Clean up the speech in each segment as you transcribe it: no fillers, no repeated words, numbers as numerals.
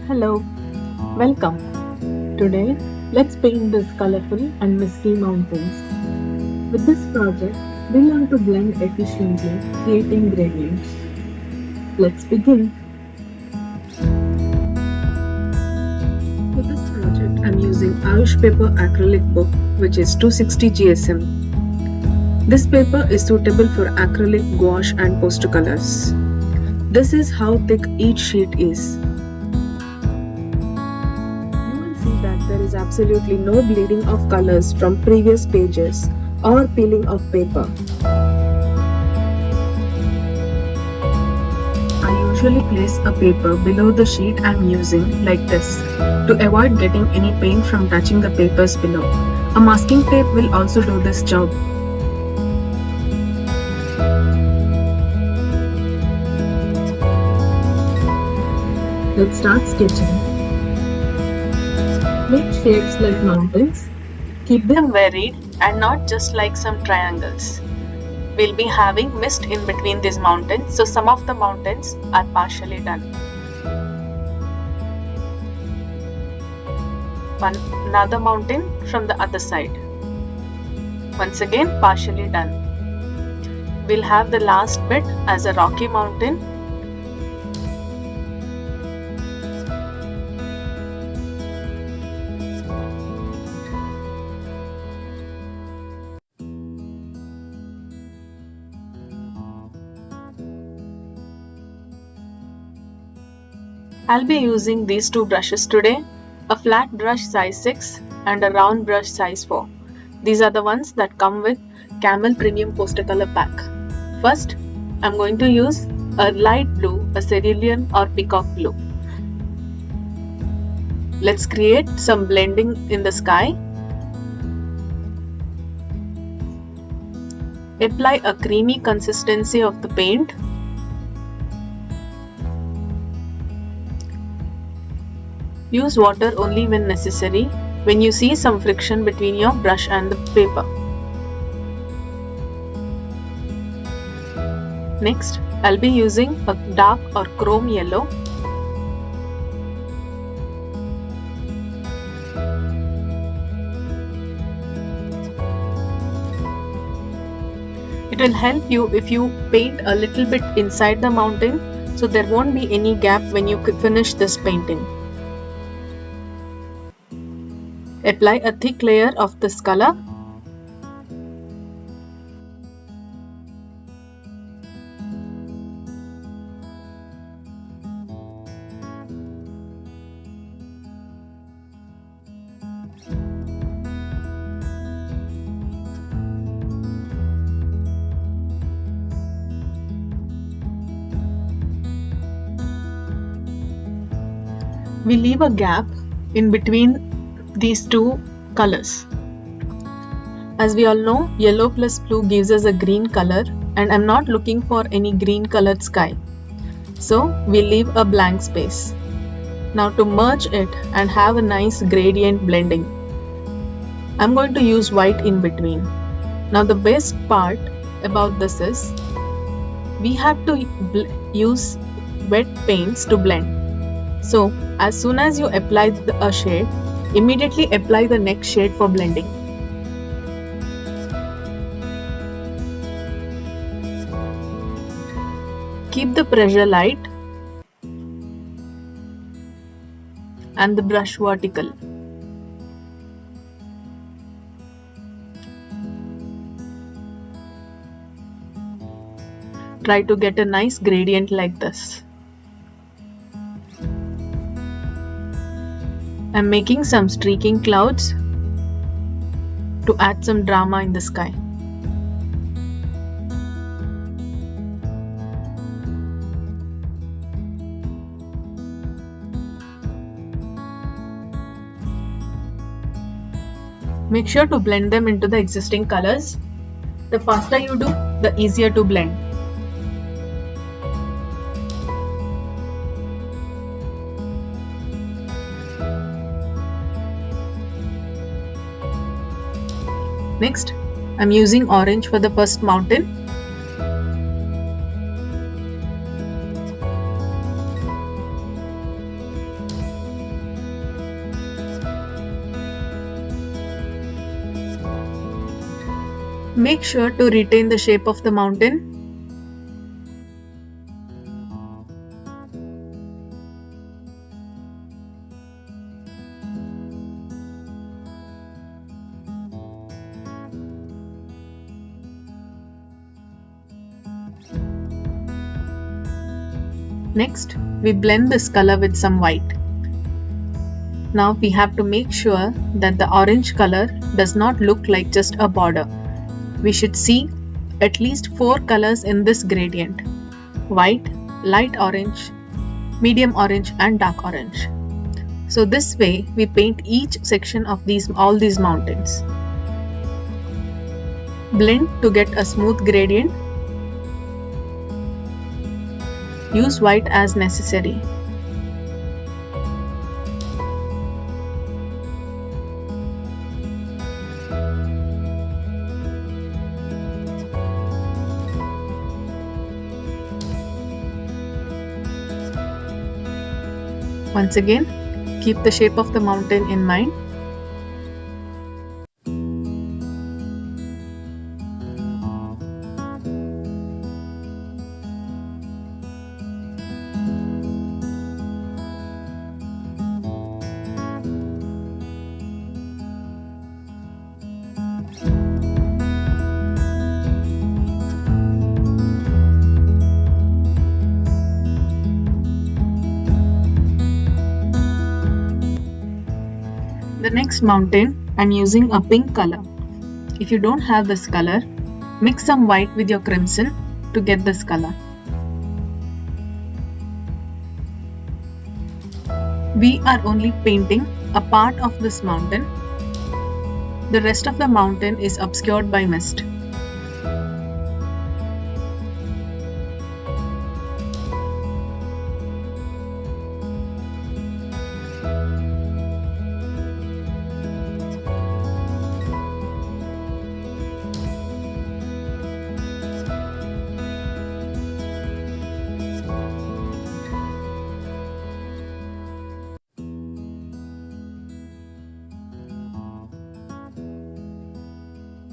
Hello, welcome. Today, let's paint these colorful and misty mountains. With this project, we learn to blend efficiently, creating gradients. Let's begin. For this project, I'm using Ayush Paper Acrylic Book, which is 260 GSM. This paper is suitable for acrylic, gouache, and poster colors. This is how thick each sheet is. That there is absolutely no bleeding of colors from previous pages or peeling of paper. I usually place a paper below the sheet I am using like this to avoid getting any paint from touching the papers below. A masking tape will also do this job. Let's start sketching. Make shapes like mountains. Keep them varied and not just like some triangles. We'll be having mist in between these mountains, so some of the mountains are partially done. Another mountain from the other side. Once again, partially done. We'll have the last bit as a rocky mountain. I'll be using these two brushes today, a flat brush size 6 and a round brush size 4. These are the ones that come with Camel Premium Poster Color Pack. First, I'm going to use a light blue, a cerulean or peacock blue. Let's create some blending in the sky. Apply a creamy consistency of the paint. Use water only when necessary, when you see some friction between your brush and the paper. Next, I'll be using a dark or chrome yellow. It will help you if you paint a little bit inside the mountain, so there won't be any gap when you finish this painting. Apply a thick layer of this color. We leave a gap in between these two colors. As we all know, yellow plus blue gives us a green color, and I'm not looking for any green colored sky. So we leave a blank space. Now to merge it and have a nice gradient blending, I'm going to use white in between. Now the best part about this is we have to use wet paints to blend. So as soon as you apply a shade, immediately apply the next shade for blending. Keep the pressure light and the brush vertical. Try to get a nice gradient like this. I'm making some streaking clouds to add some drama in the sky. Make sure to blend them into the existing colors. The faster you do, the easier to blend. Next, I'm using orange for the first mountain. Make sure to retain the shape of the mountain. Next, we blend this color with some white. Now we have to make sure that the orange color does not look like just a border. We should see at least 4 colors in this gradient: white, light orange, medium orange and dark orange. So this way we paint each section of all these mountains. Blend to get a smooth gradient. Use white as necessary. Once again, keep the shape of the mountain in mind. The next mountain, I'm using a pink color. If you don't have this color, mix some white with your crimson to get this color. We are only painting a part of this mountain. The rest of the mountain is obscured by mist.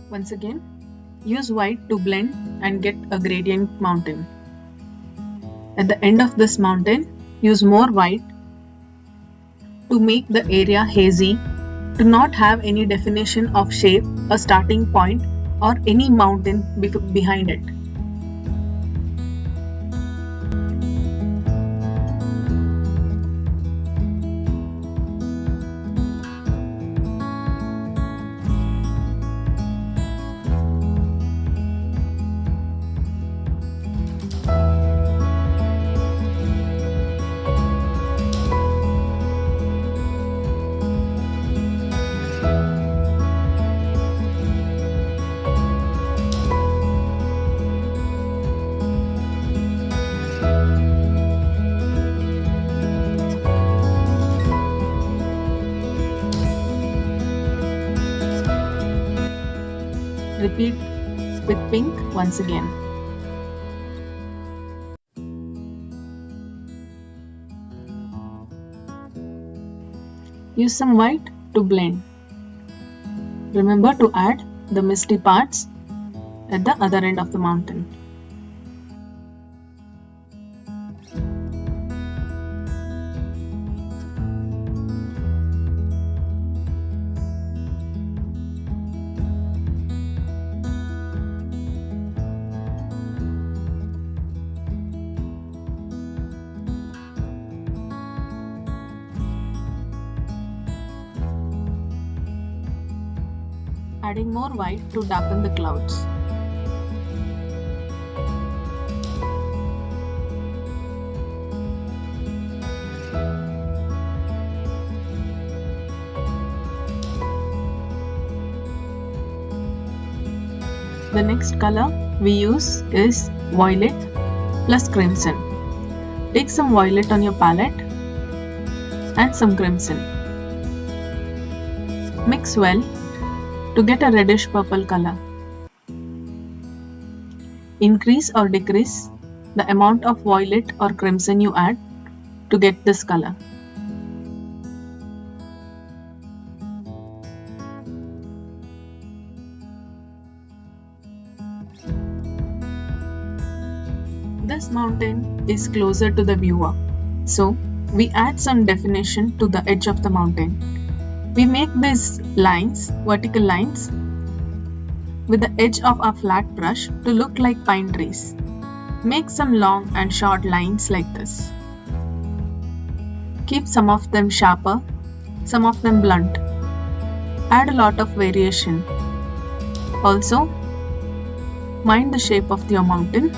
Once again, use white to blend and get a gradient mountain. At the end of this mountain, use more white to make the area hazy, to not have any definition of shape, a starting point, or any mountain behind it. Repeat with pink once again. Use some white to blend. Remember to add the misty parts at the other end of the mountain. Adding more white to darken the clouds. The next color we use is violet plus crimson. Take some violet on your palette and some crimson. Mix well to get a reddish purple color. Increase or decrease the amount of violet or crimson you add to get this color. mountain is closer to the viewer. So we add some definition to the edge of the mountain. We make these lines, vertical lines, with the edge of our flat brush to look like pine trees. Make some long and short lines like this. Keep some of them sharper, some of them blunt. Add a lot of variation. Also, mind the shape of your mountain.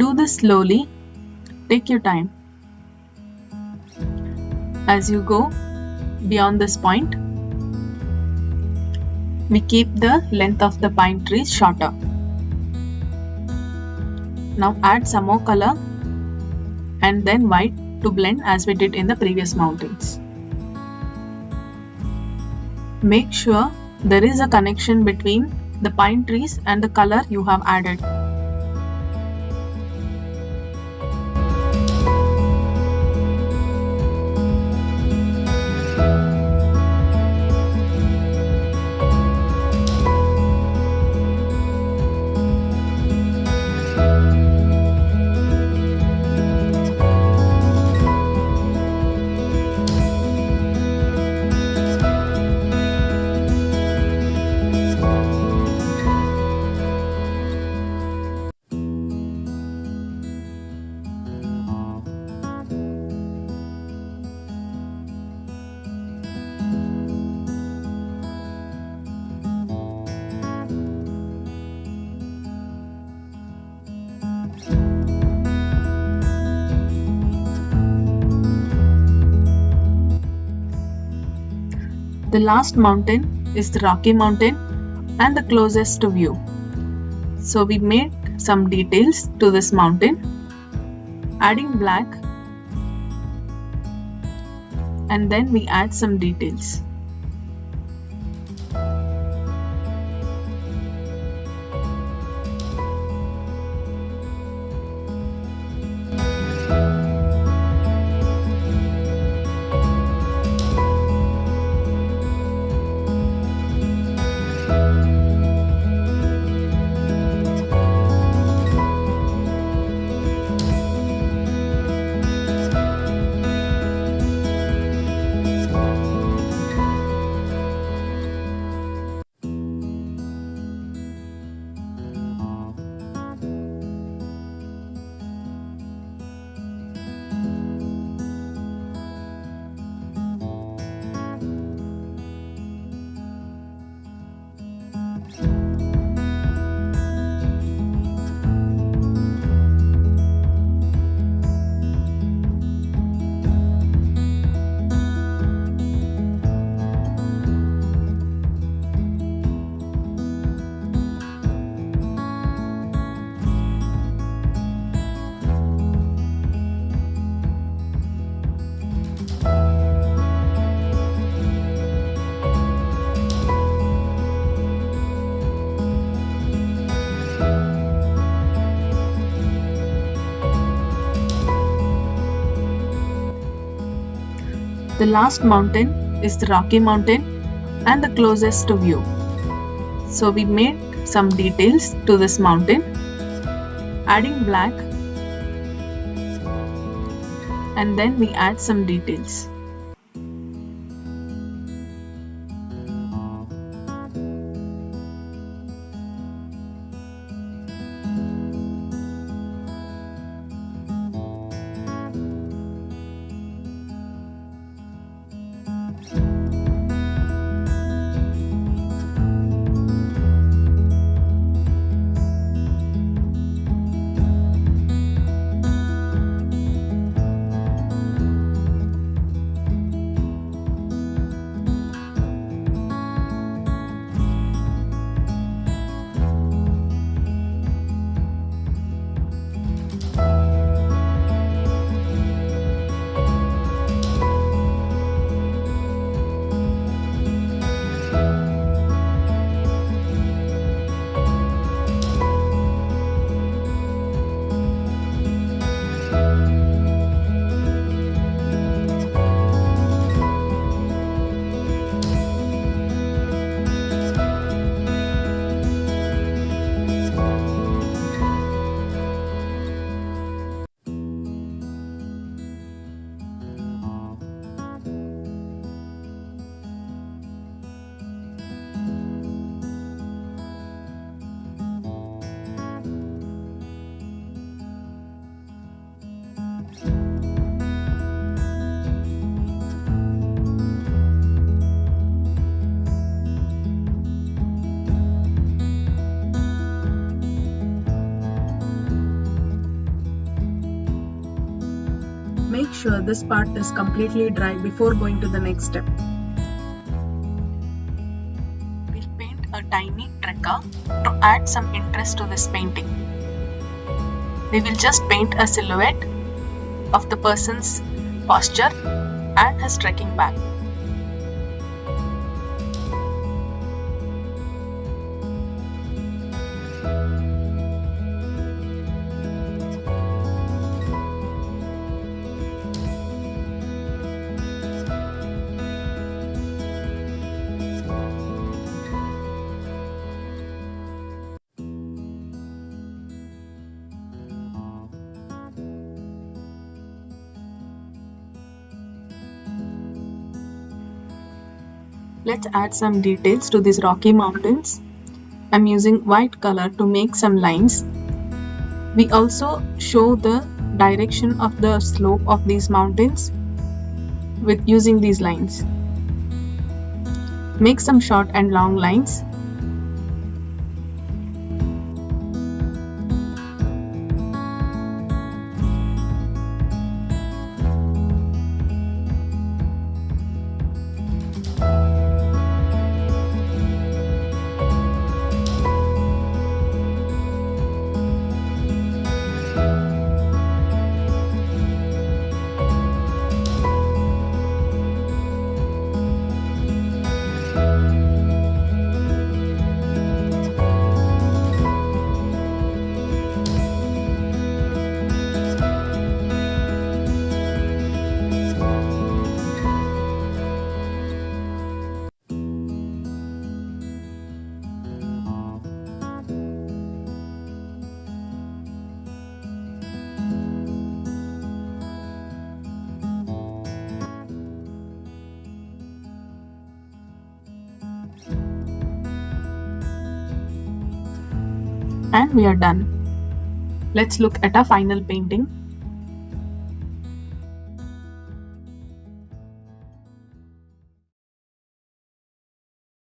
Do this slowly, take your time. As you go beyond this point, we keep the length of the pine trees shorter. Now add some more color and then white to blend as we did in the previous mountains. Make sure there is a connection between the pine trees and the color you have added. The last mountain is the Rocky Mountain and the closest to view. So we made some details to this mountain, adding black, and then we add some details. The last mountain is the Rocky Mountain and the closest to view. So we made some details to this mountain, adding black, and then we add some details. make sure this part is completely dry before going to the next step. We'll paint a tiny trekka to add some interest to this painting. We will just paint a silhouette of the person's posture and his trekking bag. Let's add some details to these rocky mountains. I'm using white color to make some lines. We also show the direction of the slope of these mountains with using these lines. Make some short and long lines. And we are done. Let's look at our final painting.